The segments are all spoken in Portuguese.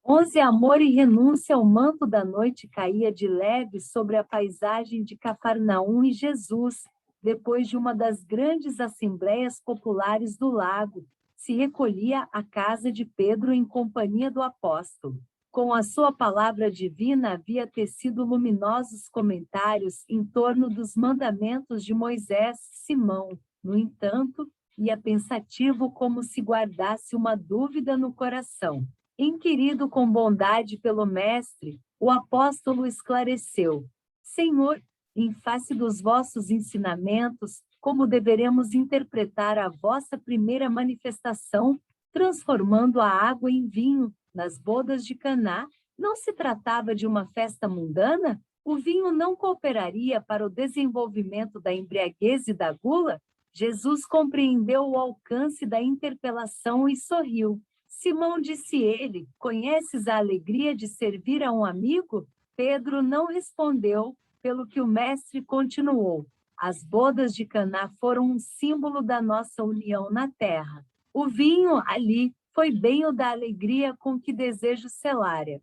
11 Amor e renúncia. O manto da noite caía de leve sobre a paisagem de Cafarnaum, e Jesus, depois de uma das grandes assembleias populares do lago, se recolhia à casa de Pedro em companhia do apóstolo. Com a sua palavra divina havia tecido luminosos comentários em torno dos mandamentos de Moisés. Simão, no entanto, ia pensativo, como se guardasse uma dúvida no coração. Inquirido com bondade pelo mestre, o apóstolo esclareceu: Senhor, em face dos vossos ensinamentos, como deveremos interpretar a vossa primeira manifestação, transformando a água em vinho nas bodas de Caná? Não se tratava de uma festa mundana? O vinho não cooperaria para o desenvolvimento da embriaguez e da gula? Jesus compreendeu o alcance da interpelação e sorriu. Simão, disse ele, conheces a alegria de servir a um amigo? Pedro não respondeu, pelo que o mestre continuou. As bodas de Caná foram um símbolo da nossa união na terra. O vinho ali foi bem o da alegria com que desejo selar-a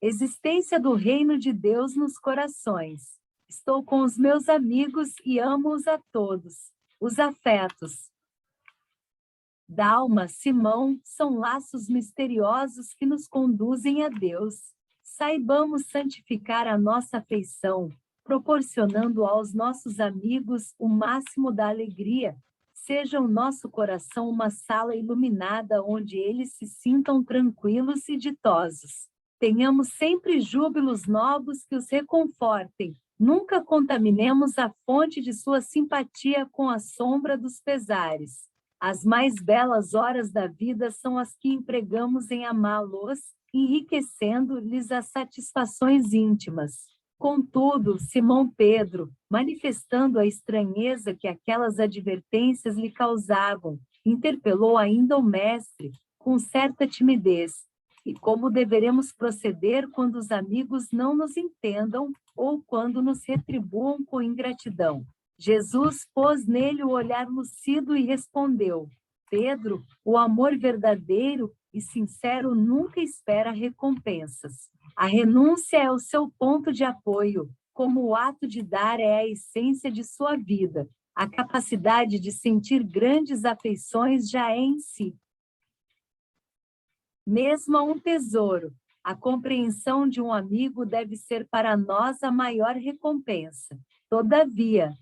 existência do reino de Deus nos corações. Estou com os meus amigos e amo-os a todos. Os afetos da alma, Simão, são laços misteriosos que nos conduzem a Deus. Saibamos santificar a nossa afeição, proporcionando aos nossos amigos o máximo da alegria. Seja o nosso coração uma sala iluminada onde eles se sintam tranquilos e ditosos. Tenhamos sempre júbilos novos que os reconfortem. Nunca contaminemos a fonte de sua simpatia com a sombra dos pesares. As mais belas horas da vida são as que empregamos em amá-los, enriquecendo-lhes as satisfações íntimas. Contudo, Simão Pedro, manifestando a estranheza que aquelas advertências lhe causavam, interpelou ainda o mestre, com certa timidez. E como deveremos proceder quando os amigos não nos entendam ou quando nos retribuam com ingratidão? Jesus pôs nele o olhar lucido e respondeu: Pedro, o amor verdadeiro e sincero nunca espera recompensas. A renúncia é o seu ponto de apoio, como o ato de dar é a essência de sua vida. A capacidade de sentir grandes afeições já é em si mesmo um tesouro. A compreensão de um amigo deve ser para nós a maior recompensa. Todavia,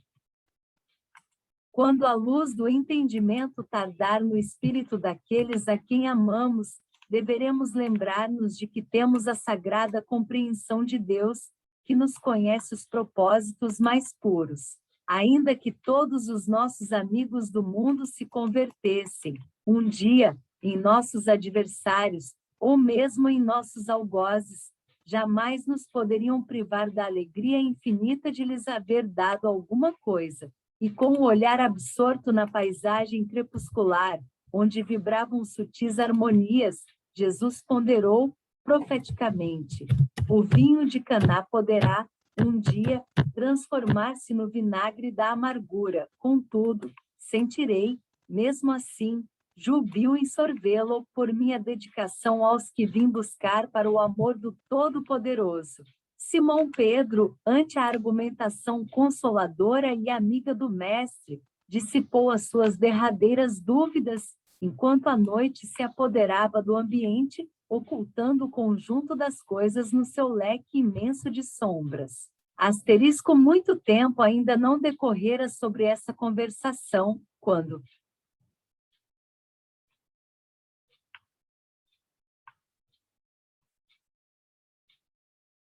quando a luz do entendimento tardar no espírito daqueles a quem amamos, deveremos lembrar-nos de que temos a sagrada compreensão de Deus, que nos conhece os propósitos mais puros. Ainda que todos os nossos amigos do mundo se convertessem, um dia, em nossos adversários, ou mesmo em nossos algozes, jamais nos poderiam privar da alegria infinita de lhes haver dado alguma coisa. E com o olhar absorto na paisagem crepuscular, onde vibravam sutis harmonias, Jesus ponderou profeticamente: o vinho de Caná poderá, um dia, transformar-se no vinagre da amargura. Contudo, sentirei, mesmo assim, júbilo em sorvê-lo por minha dedicação aos que vim buscar para o amor do Todo-Poderoso. Simão Pedro, ante a argumentação consoladora e amiga do mestre, dissipou as suas derradeiras dúvidas, enquanto a noite se apoderava do ambiente, ocultando o conjunto das coisas no seu leque imenso de sombras. Asterisco, muito tempo ainda não decorrera sobre essa conversação, quando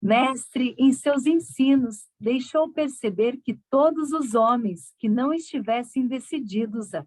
Mestre, em seus ensinos, deixou perceber que todos os homens que não estivessem decididos a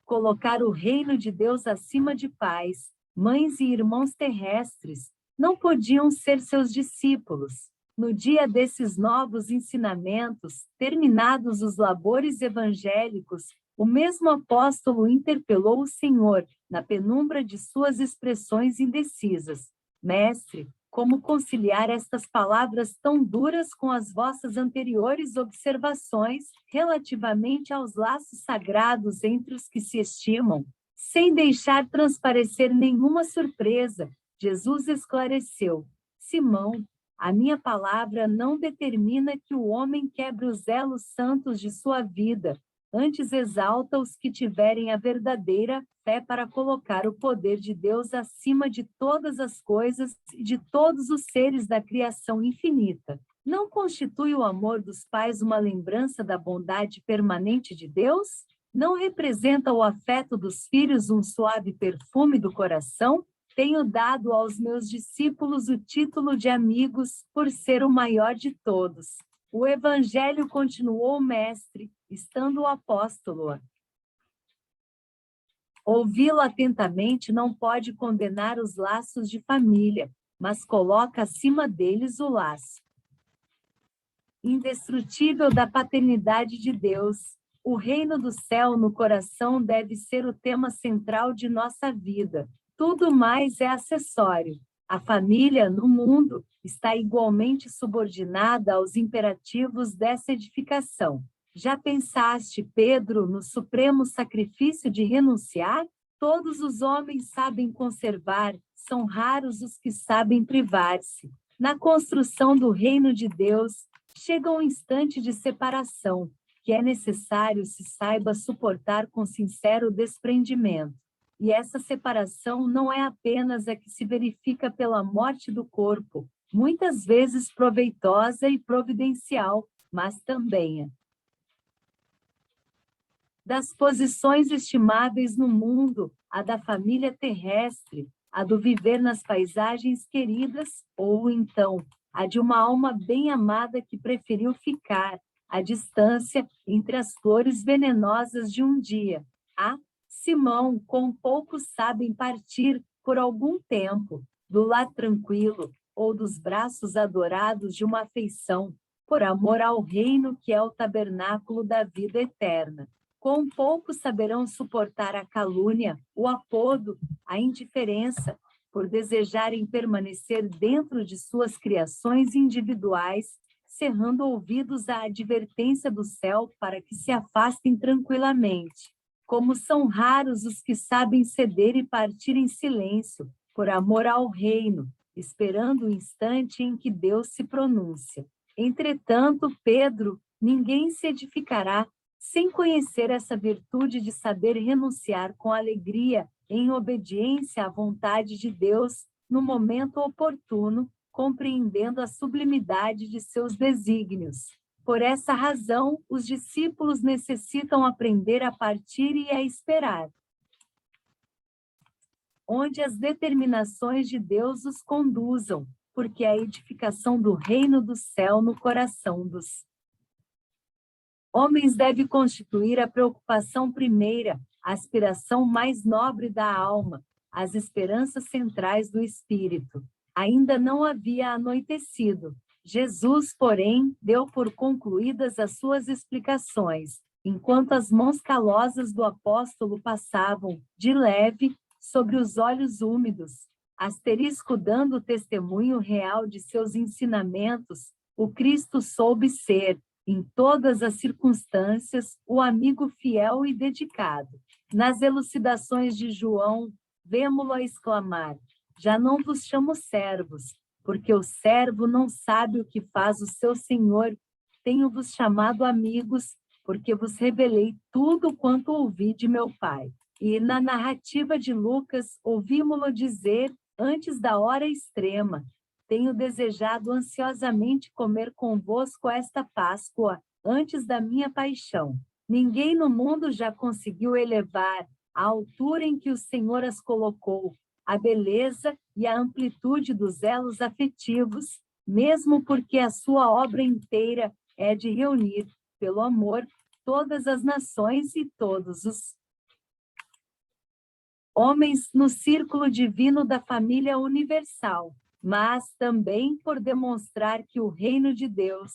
colocar o reino de Deus acima de pais, mães e irmãos terrestres, não podiam ser seus discípulos. No dia desses novos ensinamentos, terminados os labores evangélicos, o mesmo apóstolo interpelou o Senhor, na penumbra de suas expressões indecisas: Mestre, como conciliar estas palavras tão duras com as vossas anteriores observações relativamente aos laços sagrados entre os que se estimam? Sem deixar transparecer nenhuma surpresa, Jesus esclareceu: Simão, a minha palavra não determina que o homem quebre os elos santos de sua vida, antes exalta os que tiverem a verdadeira fé para colocar o poder de Deus acima de todas as coisas e de todos os seres da criação infinita. Não constitui o amor dos pais uma lembrança da bondade permanente de Deus? Não representa o afeto dos filhos um suave perfume do coração? Tenho dado aos meus discípulos o título de amigos por ser o maior de todos. O Evangelho continuou o mestre, estando o apóstolo. Ouvi-lo atentamente não pode condenar os laços de família, mas coloca acima deles o laço indestrutível da paternidade de Deus. O reino do céu no coração deve ser o tema central de nossa vida. Tudo mais é acessório. A família, no mundo, está igualmente subordinada aos imperativos dessa edificação. Já pensaste, Pedro, no supremo sacrifício de renunciar? Todos os homens sabem conservar, são raros os que sabem privar-se. Na construção do reino de Deus, chega um instante de separação, que é necessário se saiba suportar com sincero desprendimento. E essa separação não é apenas a que se verifica pela morte do corpo, muitas vezes proveitosa e providencial, mas também das posições estimáveis no mundo, a da família terrestre, a do viver nas paisagens queridas, ou então a de uma alma bem amada que preferiu ficar à distância entre as flores venenosas de um dia. Simão, com poucos sabem partir por algum tempo, do lar tranquilo ou dos braços adorados de uma afeição, por amor ao reino que é o tabernáculo da vida eterna. Com pouco saberão suportar a calúnia, o apodo, a indiferença, por desejarem permanecer dentro de suas criações individuais, cerrando ouvidos à advertência do céu para que se afastem tranquilamente. Como são raros os que sabem ceder e partir em silêncio, por amor ao reino, esperando o instante em que Deus se pronuncia. Entretanto, Pedro, ninguém se edificará sem conhecer essa virtude de saber renunciar com alegria em obediência à vontade de Deus no momento oportuno, compreendendo a sublimidade de seus desígnios. Por essa razão, os discípulos necessitam aprender a partir e a esperar, onde as determinações de Deus os conduzam, porque a edificação do reino do céu no coração dos homens deve constituir a preocupação primeira, a aspiração mais nobre da alma, as esperanças centrais do espírito. Ainda não havia anoitecido. Jesus, porém, deu por concluídas as suas explicações, enquanto as mãos calosas do apóstolo passavam, de leve, sobre os olhos úmidos, asterisco dando testemunho real de seus ensinamentos, o Cristo soube ser, em todas as circunstâncias, o amigo fiel e dedicado. Nas elucidações de João, vemo-lo exclamar: já não vos chamo servos, porque o servo não sabe o que faz o seu senhor. Tenho-vos chamado amigos, porque vos revelei tudo quanto ouvi de meu Pai. E na narrativa de Lucas, ouvimo-lo dizer, antes da hora extrema: tenho desejado ansiosamente comer convosco esta Páscoa, antes da minha paixão. Ninguém no mundo já conseguiu elevar a altura em que o Senhor as colocou, a beleza e a amplitude dos elos afetivos, mesmo porque a sua obra inteira é de reunir, pelo amor, todas as nações e todos os homens no círculo divino da família universal, mas também por demonstrar que o reino de Deus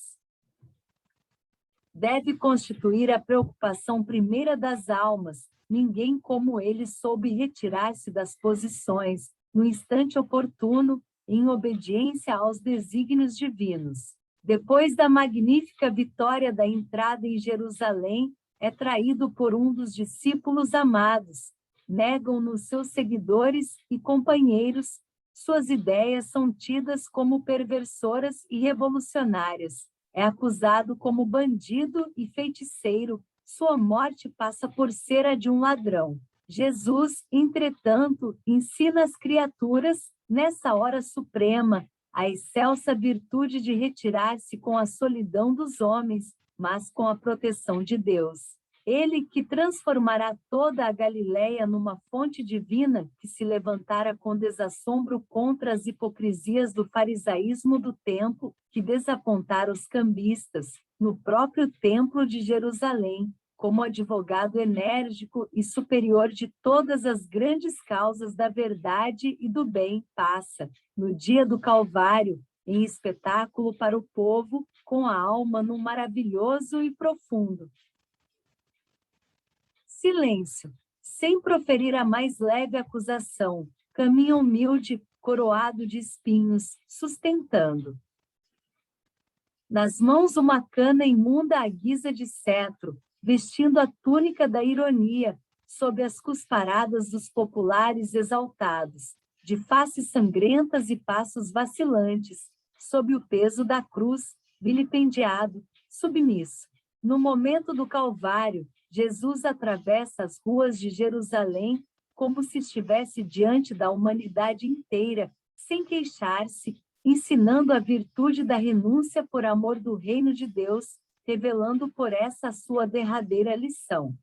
deve constituir a preocupação primeira das almas. Ninguém como ele soube retirar-se das posições, no instante oportuno, em obediência aos desígnios divinos. Depois da magnífica vitória da entrada em Jerusalém, é traído por um dos discípulos amados, negam-no seus seguidores e companheiros, suas ideias são tidas como perversoras e revolucionárias. É acusado como bandido e feiticeiro, sua morte passa por ser a de um ladrão. Jesus, entretanto, ensina às criaturas, nessa hora suprema, a excelsa virtude de retirar-se com a solidão dos homens, mas com a proteção de Deus. Ele que transformará toda a Galileia numa fonte divina que se levantara com desassombro contra as hipocrisias do farisaísmo do tempo, que desapontara os cambistas, no próprio templo de Jerusalém, como advogado enérgico e superior de todas as grandes causas da verdade e do bem, passa, no dia do Calvário, em espetáculo para o povo, com a alma num maravilhoso e profundo silêncio, sem proferir a mais leve acusação, caminha humilde, coroado de espinhos, sustentando nas mãos uma cana imunda à guisa de cetro, vestindo a túnica da ironia, sob as cusparadas dos populares exaltados, de faces sangrentas e passos vacilantes, sob o peso da cruz, vilipendiado, submisso. No momento do Calvário, Jesus atravessa as ruas de Jerusalém como se estivesse diante da humanidade inteira, sem queixar-se, ensinando a virtude da renúncia por amor do reino de Deus, revelando por essa a sua derradeira lição.